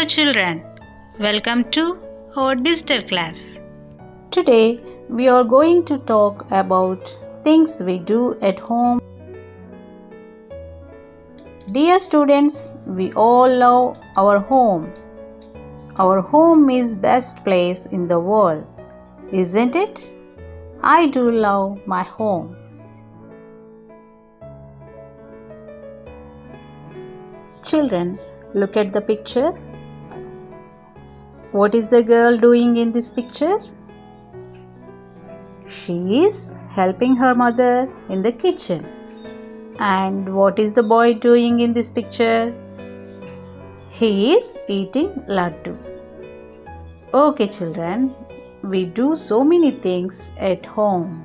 Hello children, welcome to our digital class. Today we are going to talk about things we do at home. Dear students, we all love our home. Our home is best place in the world, isn't it? I do love my home. Children, look at the picture. What is the girl doing in this picture? She is helping her mother in the kitchen. And what is the boy doing in this picture? He is eating laddu. Okay children, we do so many things at home.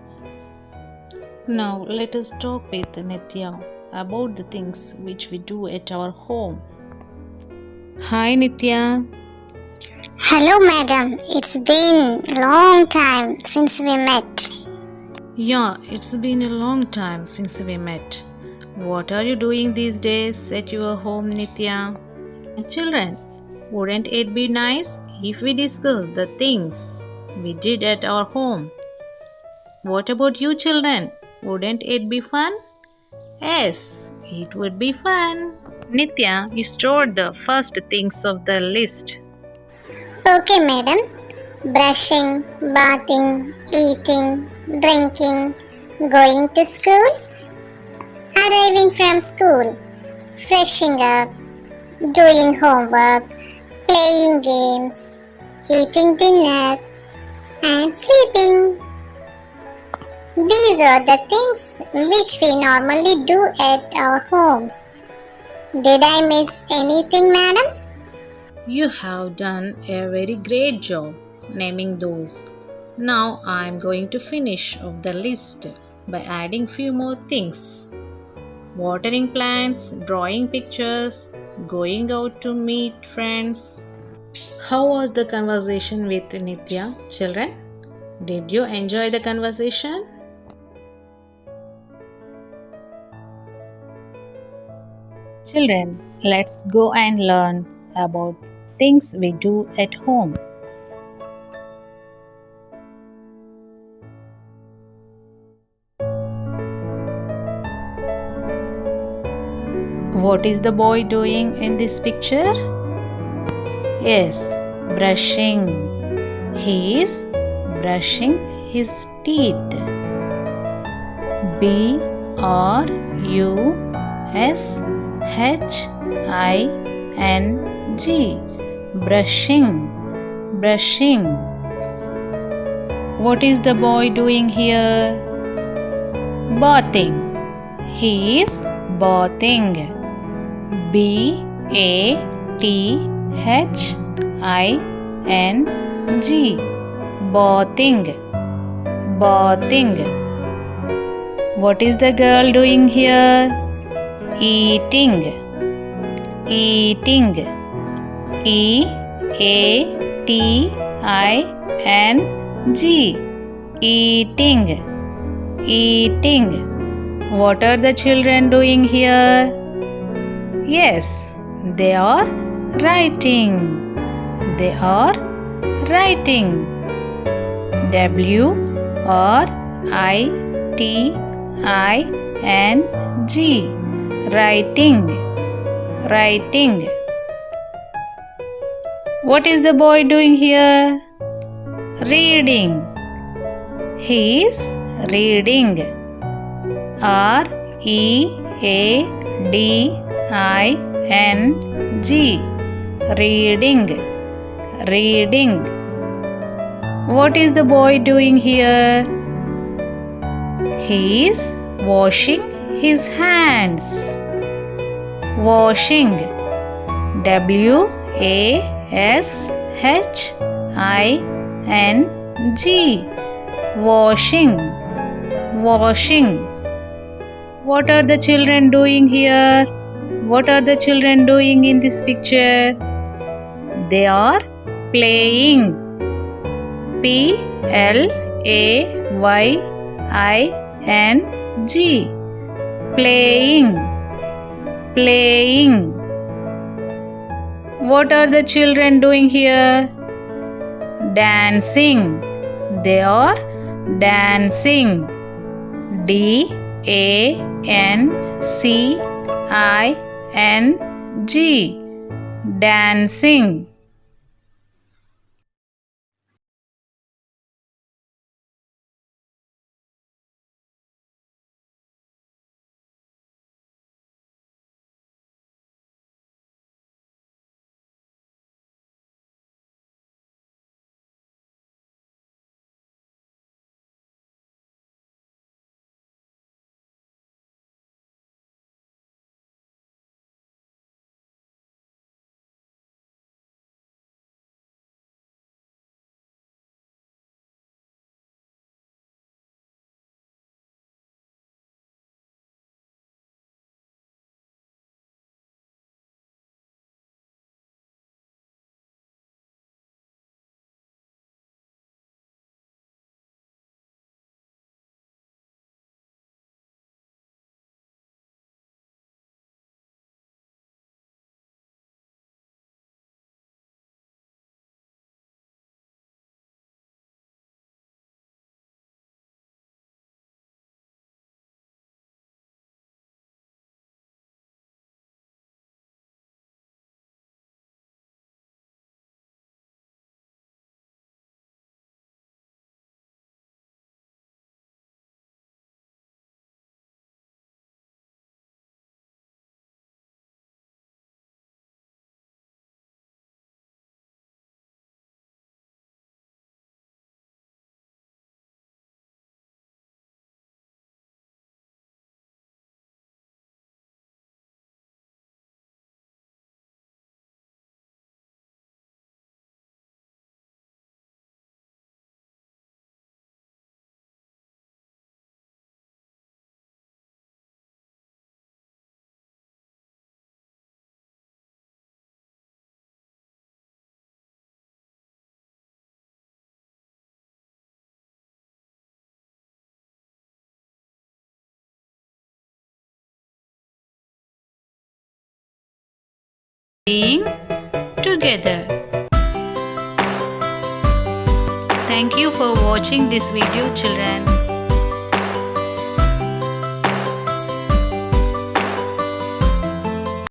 Now let us talk with Nitya about the things which we do at our home. Hi Nitya. Hello madam, it's been a long time since we met. Yeah, it's been a long time since we met. What are you doing these days at your home, Nitya? Children, wouldn't it be nice if we discuss the things we did at our home? What about you children? Wouldn't it be fun? Yes, it would be fun. Nitya, you stored the first things of the list. Okay madam, brushing, bathing, eating, drinking, going to school, arriving from school, freshing up, doing homework, playing games, eating dinner, and sleeping. These are the things which we normally do at our homes. Did I miss anything, madam? You have done a very great job naming those. Now I am going to finish off the list by adding few more things. Watering plants, drawing pictures, going out to meet friends. How was the conversation with Nitya, children? Did you enjoy the conversation? Children, let's go and learn about things we do at home. What is the boy doing in this picture? Yes, brushing. He is brushing his teeth. BRUSHING. Brushing. What is the boy doing here? Bathing. He is bathing. BATHING. Bathing. What is the girl doing here? Eating. EATING. Eating. What are the children doing here? Yes, they are writing. Writing. What is the boy doing here? Reading. He is reading. Reading. What is the boy doing here? He is washing his hands. Washing. Washing. What are the children doing here? What are the children doing in this picture? They are playing. PLAYING. Playing. What are the children doing here? Dancing. They are dancing. DANCING. Dancing. Being together. Thank you for watching this video, children.